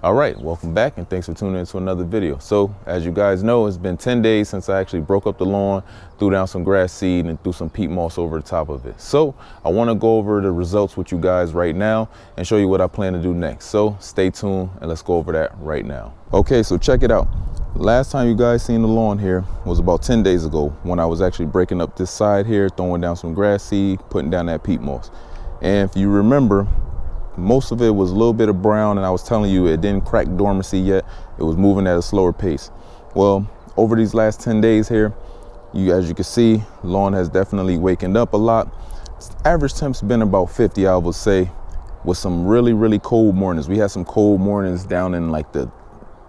All right, welcome back and thanks for tuning in to another video. So as you guys know, it's been 10 days since I actually broke up the lawn, threw down some grass seed and threw some peat moss over the top of it. So I want to go over the results with you guys right now and show you what I plan to do next. So stay tuned and let's go over that right now. Okay, so check it out. Last time you guys seen the lawn here was about 10 days ago when I was actually breaking up this side here, throwing down some grass seed, putting down that peat moss. And if you remember, most of it was a little bit of brown, and I was telling you it didn't crack dormancy yet. It was moving at a slower pace. Well, over these last 10 days here, as you can see, lawn has definitely wakened up a lot. Average temp's been about 50, I would say, with some really cold mornings. We had some cold mornings down in like the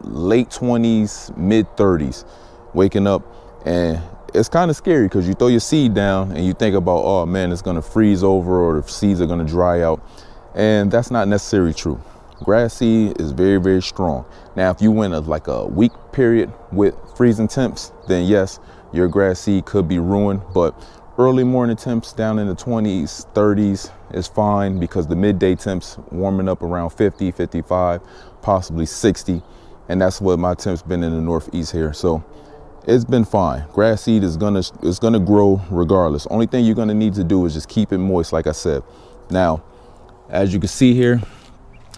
late 20s, mid 30s, waking up, and it's kind of scary because you throw your seed down and you think about, oh man, it's gonna freeze over or the seeds are gonna dry out. And that's not necessarily true. Grass seed is very strong. Now, if you went like a week period with freezing temps, then yes, your grass seed could be ruined. But early morning temps down in the 20s, 30s is fine because the midday temps warming up around 50, 55, possibly 60. And that's what my temps been in the Northeast here. So it's been fine. Grass seed is gonna grow regardless. Only thing you're gonna need to do is just keep it moist, like I said. Now, as you can see here,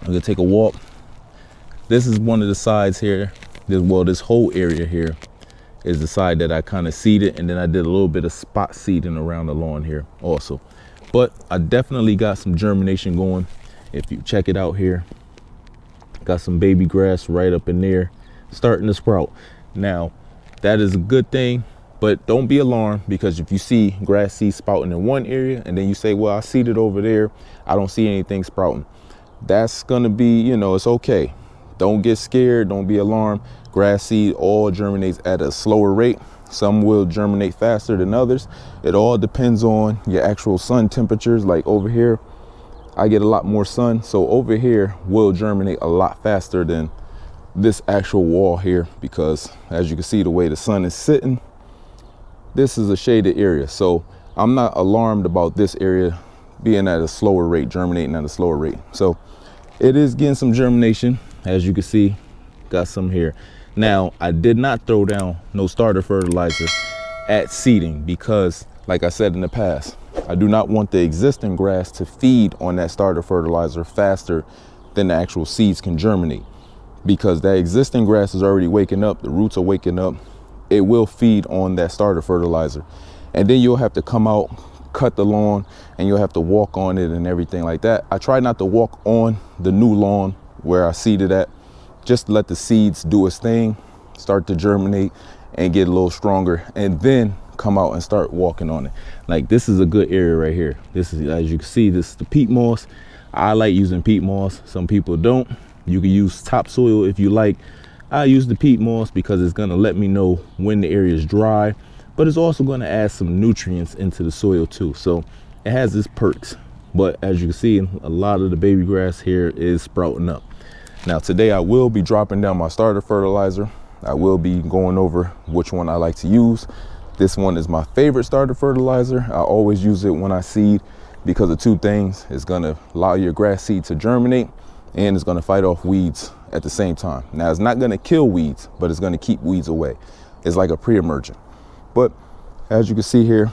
I'm gonna take a walk. This is one of the sides here. This whole area here is the side that I kind of seeded, and then I did a little bit of spot seeding around the lawn here also. But I definitely got some germination going. If you check it out here, got some baby grass right up in there, starting to sprout. Now, that is a good thing. But don't be alarmed, because if you see grass seed sprouting in one area and then you say, well, I seeded over there, I don't see anything sprouting, that's gonna be, it's okay. Don't get scared, don't be alarmed. Grass seed all germinates at a slower rate. Some will germinate faster than others. It all depends on your actual sun temperatures. Like over here, I get a lot more sun, so over here will germinate a lot faster than this actual wall here, because as you can see, the way the sun is sitting, this is a shaded area, so I'm not alarmed about this area being at a slower rate, germinating at a slower rate. So it is getting some germination, as you can see, got some here. Now, I did not throw down no starter fertilizer at seeding because, like I said in the past, I do not want the existing grass to feed on that starter fertilizer faster than the actual seeds can germinate, because that existing grass is already waking up, the roots are waking up. It will feed on that starter fertilizer, and then you'll have to come out, cut the lawn, and you'll have to walk on it and everything like that. I try not to walk on the new lawn where I seeded at, just to let the seeds do its thing, start to germinate and get a little stronger, and then come out and start walking on it. Like, this is a good area right here. This is, as you can see, this is the peat moss. I like using peat moss. Some people don't. You can use topsoil if you like. I use the peat moss because it's gonna let me know when the area is dry, but it's also gonna add some nutrients into the soil too. So it has its perks. But as you can see, a lot of the baby grass here is sprouting up. Now today I will be dropping down my starter fertilizer. I will be going over which one I like to use. This one is my favorite starter fertilizer. I always use it when I seed because of two things. It's gonna allow your grass seed to germinate, and it's gonna fight off weeds at the same time. Now, it's not gonna kill weeds, but it's gonna keep weeds away. It's like a pre-emergent. But as you can see here,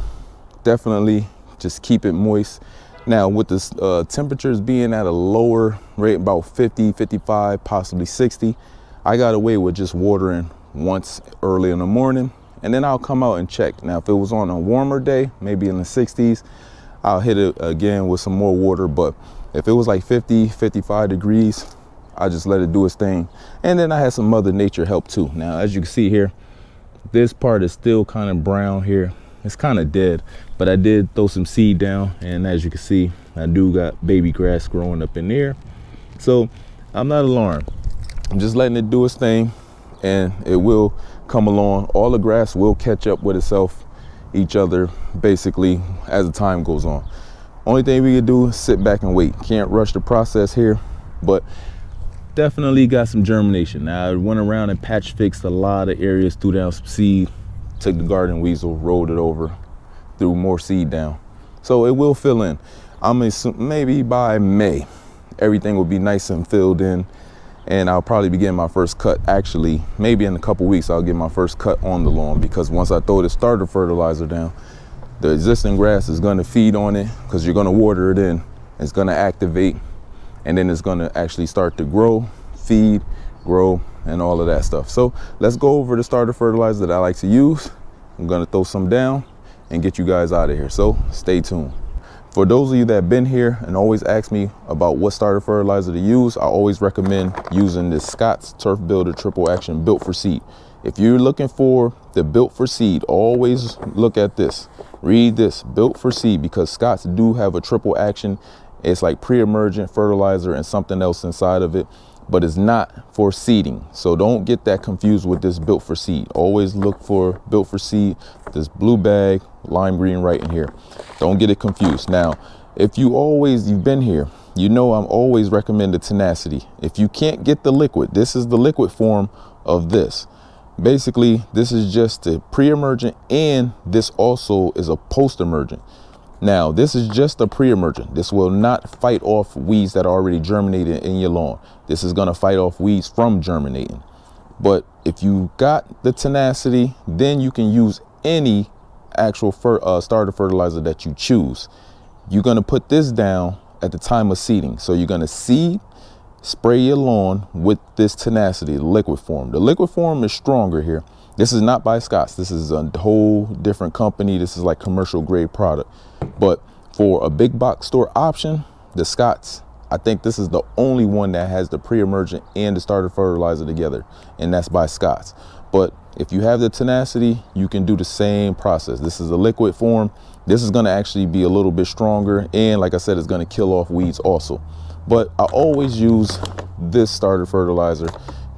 definitely just keep it moist. Now, with the temperatures being at a lower rate, about 50, 55, possibly 60, I got away with just watering once early in the morning, and then I'll come out and check. Now, if it was on a warmer day, maybe in the 60s, I'll hit it again with some more water. But if it was like 50, 55 degrees, I just let it do its thing. And then I had some Mother Nature help too. Now, as you can see here, this part is still kind of brown here. It's kind of dead, but I did throw some seed down. And as you can see, I do got baby grass growing up in there. So I'm not alarmed. I'm just letting it do its thing, and it will come along. All the grass will catch up with itself, each other, basically, as the time goes on. Only thing we can do is sit back and wait. Can't rush the process here, but definitely got some germination. Now, I went around and patch fixed a lot of areas, threw down some seed, took the garden weasel, rolled it over, threw more seed down. So it will fill in. I'm assuming maybe by May, everything will be nice and filled in, and I'll probably be getting my first cut. Actually, maybe in a couple weeks I'll get my first cut on the lawn, because once I throw the starter fertilizer down, the existing grass is going to feed on it, because you're going to water it in. It's going to activate, and then it's going to actually start to grow, feed, grow, and all of that stuff. So let's go over the starter fertilizer that I like to use. I'm going to throw some down and get you guys out of here, so stay tuned. For those of you that have been here and always ask me about what starter fertilizer to use, I always recommend using this Scott's Turf Builder Triple Action Built for Seed. If you're looking for the Built for Seed, always look at this. Read this, Built for Seed, because Scott's do have a triple action. It's like pre-emergent fertilizer and something else inside of it, but it's not for seeding. So don't get that confused with this Built for Seed. Always look for Built for Seed, this blue bag, lime green right in here. Don't get it confused. Now, if you've been here, you know I'm always recommend the Tenacity. If you can't get the liquid, this is the liquid form of this. Basically, this is just a pre-emergent, and this also is a post-emergent. Now, this is just a pre-emergent. This will not fight off weeds that are already germinated in your lawn. This is going to fight off weeds from germinating. But if you got the Tenacity, then you can use any actual starter fertilizer that you choose. You're going to put this down at the time of seeding. So you're going to seed, spray your lawn with this Tenacity, the liquid form. The liquid form is stronger here. This is not by Scott's. This is a whole different company. This is like commercial grade product. But for a big box store option, the Scott's, I think this is the only one that has the pre-emergent and the starter fertilizer together, and that's by Scott's. But if you have the Tenacity, you can do the same process. This is a liquid form. This is going to actually be a little bit stronger, and like I said, it's going to kill off weeds also. But I always use this starter fertilizer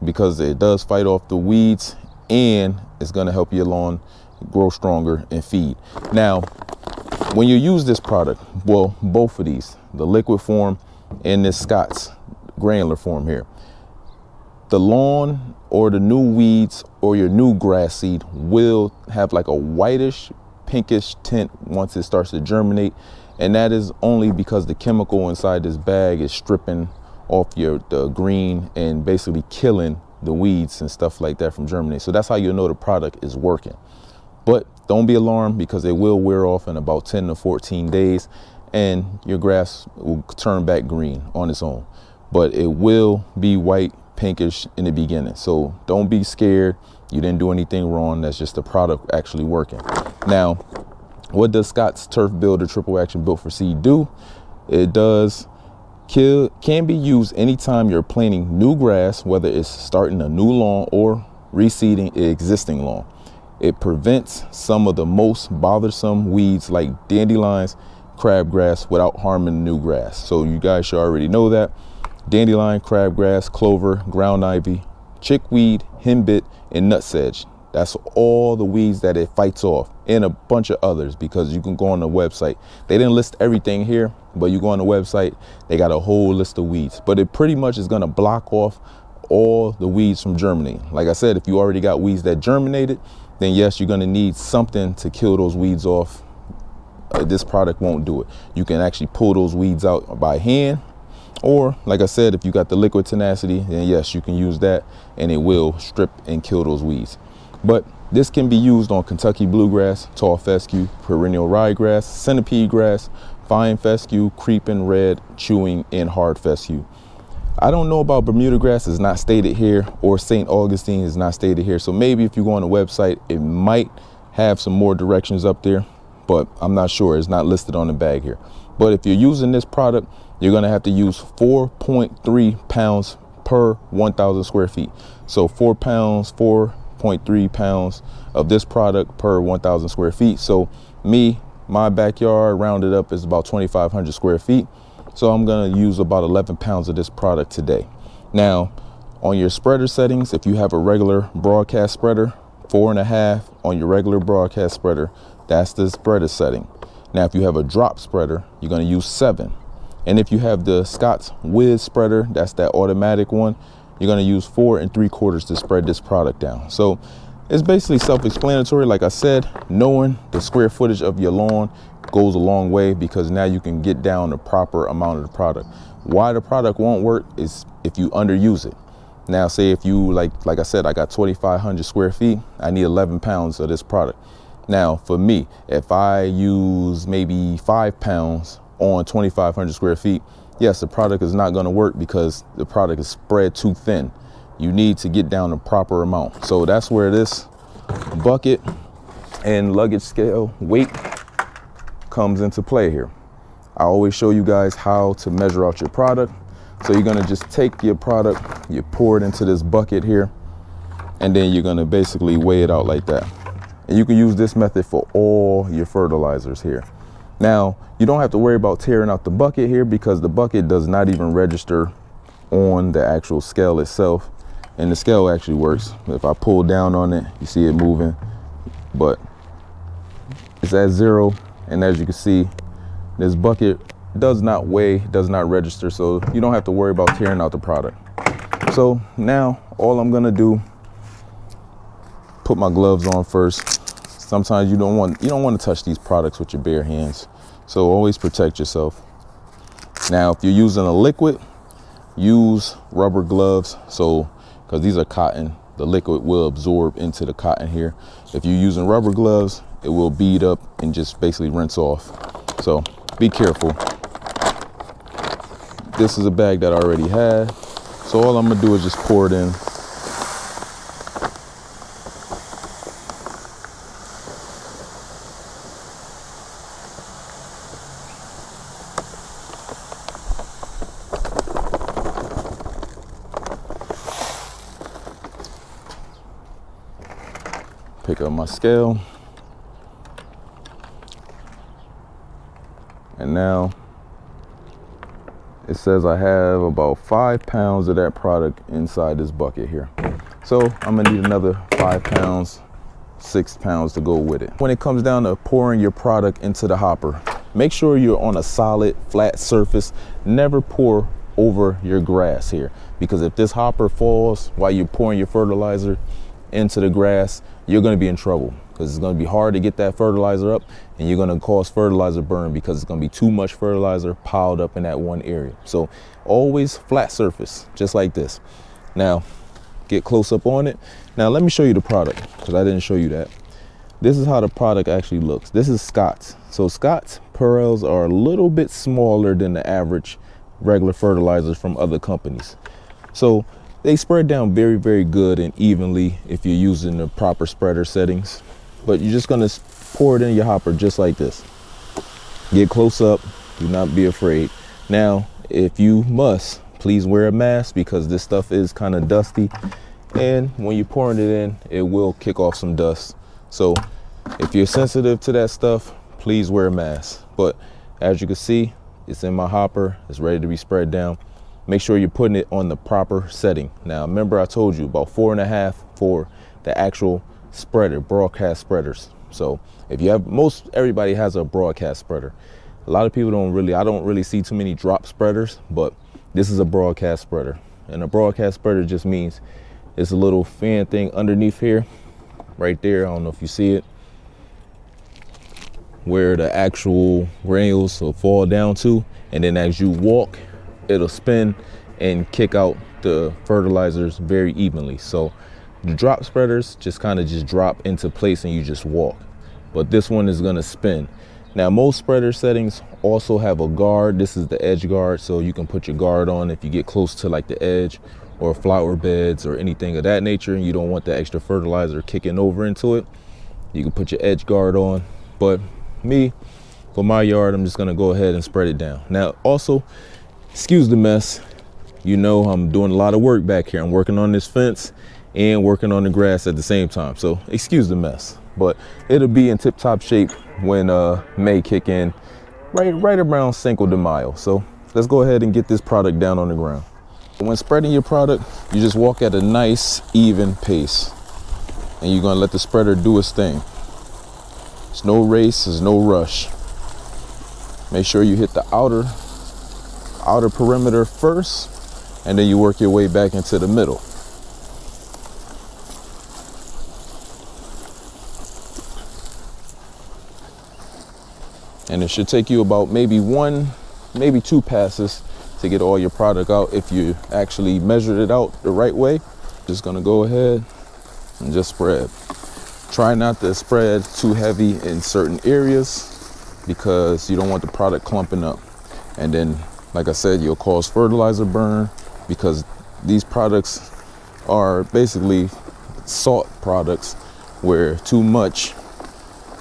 because it does fight off the weeds, and it's going to help your lawn grow stronger and feed. Now, when you use this product, well, both of these, the liquid form and this Scott's granular form here, the lawn or the new weeds or your new grass seed will have like a whitish, pinkish tint once it starts to germinate. And that is only because the chemical inside this bag is stripping off the green and basically killing the weeds and stuff like that from germinating. So that's how you know the product is working. But don't be alarmed, because it will wear off in about 10 to 14 days and your grass will turn back green on its own. But it will be white, pinkish in the beginning. So don't be scared. You didn't do anything wrong. That's just the product actually working. Now, what does Scott's Turf Builder Triple Action Built for Seed do? It can be used anytime you're planting new grass, whether it's starting a new lawn or reseeding an existing lawn. It prevents some of the most bothersome weeds like dandelions, crabgrass, without harming the new grass. So you guys should already know that. Dandelion, crabgrass, clover, ground ivy, chickweed, henbit, and nutsedge. That's all the weeds that it fights off, and a bunch of others, because you can go on the website. They didn't list everything here, but you go on the website, they got a whole list of weeds. But it pretty much is going to block off all the weeds from germinating. Like I said, if you already got weeds that germinated, then yes, you're going to need something to kill those weeds off. This product won't do it. You can actually pull those weeds out by hand, or like I said, if you got the liquid Tenacity, then yes, you can use that and it will strip and kill those weeds. But this can be used on Kentucky bluegrass, tall fescue, perennial ryegrass, centipede grass, fine fescue, creeping, red, chewing, and hard fescue. I don't know about Bermuda grass, is not stated here, or St. Augustine is not stated here. So maybe if you go on the website, it might have some more directions up there, but I'm not sure. It's not listed on the bag here. But if you're using this product, you're going to have to use 4.3 pounds per 1,000 square feet. So 4 pounds, 4.3 pounds of this product per 1,000 square feet. So my backyard rounded up is about 2,500 square feet. So I'm going to use about 11 pounds of this product today. Now, on your spreader settings, if you have a regular broadcast spreader, 4.5 on your regular broadcast spreader, that's the spreader setting. Now, if you have a drop spreader, you're going to use 7. And if you have the Scott's Wiz spreader, that's that automatic one, you're going to use 4 3/4 to spread this product down. So it's basically self-explanatory. Like I said, knowing the square footage of your lawn goes a long way, because now you can get down the proper amount of the product. Why the product won't work is if you underuse it. Now say if you like I said, I got 2,500 square feet, I need 11 pounds of this product. Now for me, if I use maybe 5 pounds on 2,500 square feet, yes, the product is not going to work because the product is spread too thin. You need to get down the proper amount. So that's where this bucket and luggage scale weight comes into play here. I always show you guys how to measure out your product. So you're gonna just take your product, you pour it into this bucket here, and then you're gonna basically weigh it out like that. And you can use this method for all your fertilizers here. Now, you don't have to worry about tearing out the bucket here because the bucket does not even register on the actual scale itself. And the scale actually works. If I pull down on it, you see it moving, but it's at 0. And as you can see, this bucket does not weigh, does not register. So you don't have to worry about tearing out the product. So now all I'm gonna do, put my gloves on first. Sometimes you don't want to touch these products with your bare hands. So always protect yourself. Now, if you're using a liquid, use rubber gloves. So, because these are cotton, the liquid will absorb into the cotton here. If you're using rubber gloves, it will bead up and just basically rinse off. So be careful. This is a bag that I already had. So all I'm gonna do is just pour it in. Pick up my scale. And now it says I have about 5 pounds of that product inside this bucket here. So I'm gonna need another 5 pounds, 6 pounds to go with it. When it comes down to pouring your product into the hopper, make sure you're on a solid, flat surface. Never pour over your grass here, because if this hopper falls while you're pouring your fertilizer into the grass, you're going to be in trouble, because it's going to be hard to get that fertilizer up, and you're going to cause fertilizer burn because it's going to be too much fertilizer piled up in that one area. So always flat surface, just like this. Now get close up on it. Now let me show you the product, because I didn't show you that. This is how the product actually looks. This is Scott's. So Scott's Perels are a little bit smaller than the average regular fertilizers from other companies. So they spread down very, very good and evenly if you're using the proper spreader settings. But you're just gonna pour it in your hopper just like this. Get close up, do not be afraid. Now, if you must, please wear a mask, because this stuff is kind of dusty. And when you're pouring it in, it will kick off some dust. So if you're sensitive to that stuff, please wear a mask. But as you can see, it's in my hopper, it's ready to be spread down. Make sure you're putting it on the proper setting. Now, remember I told you about 4.5 for the actual spreader, broadcast spreaders. So if you have, everybody has a broadcast spreader. A lot of people I don't really see too many drop spreaders, but this is a broadcast spreader. And a broadcast spreader just means it's a little fan thing underneath here, right there. I don't know if you see it, where the actual rails will fall down to. And then as you walk, it'll spin and kick out the fertilizers very evenly. So the drop spreaders just kind of just drop into place and you just walk. But this one is gonna spin. Now, most spreader settings also have a guard. This is the edge guard, so you can put your guard on if you get close to like the edge or flower beds or anything of that nature, and you don't want the extra fertilizer kicking over into it. You can put your edge guard on. But me, for my yard, I'm just gonna go ahead and spread it down. Now, also, excuse the mess. You know, I'm doing a lot of work back here. I'm working on this fence and working on the grass at the same time. So excuse the mess, but it'll be in tip-top shape when May kick in, right around Cinco de Mayo. So let's go ahead and get this product down on the ground. When spreading your product, you just walk at a nice, even pace, and you're gonna let the spreader do its thing. There's no race, there's no rush. Make sure you hit the outer perimeter first, and then you work your way back into the middle. And it should take you about maybe 1, maybe 2 passes to get all your product out if you actually measured it out the right way. Just gonna go ahead and just spread. Try not to spread too heavy in certain areas because you don't want the product clumping up. And then, like I said, you'll cause fertilizer burn because these products are basically salt products where too much,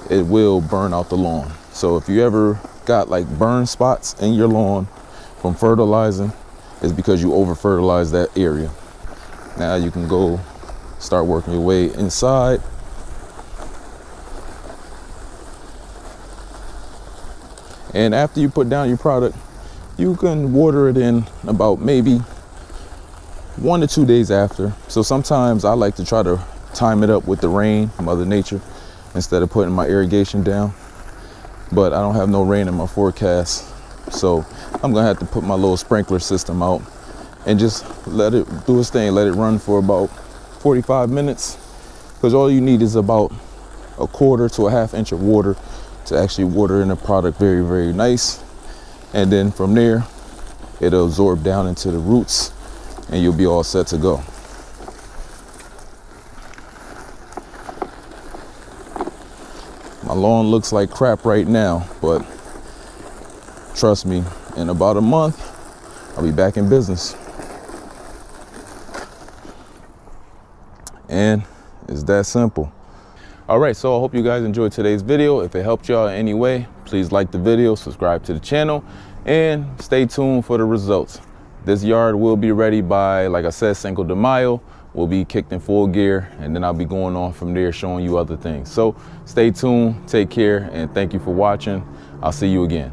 it will burn out the lawn. So if you ever got like burn spots in your lawn from fertilizing, it's because you over fertilized that area. Now you can go start working your way inside. And after you put down your product, you can water it in about maybe 1 to 2 days after. So sometimes I like to try to time it up with the rain, Mother Nature, instead of putting my irrigation down. But I don't have no rain in my forecast. So I'm gonna have to put my little sprinkler system out and just let it do its thing. Let it run for about 45 minutes. Because all you need is about 1/4 to a 1/2 inch of water to actually water in the product very, very nice. And then from there, it'll absorb down into the roots and you'll be all set to go. My lawn looks like crap right now, but trust me, in about a month, I'll be back in business. And it's that simple. All right, so I hope you guys enjoyed today's video. If it helped y'all in any way, please like the video, subscribe to the channel, and stay tuned for the results. This yard will be ready by, like I said, Cinco de Mayo. Will be kicked in full gear, and then I'll be going on from there showing you other things. So stay tuned, take care, and thank you for watching. I'll see you again.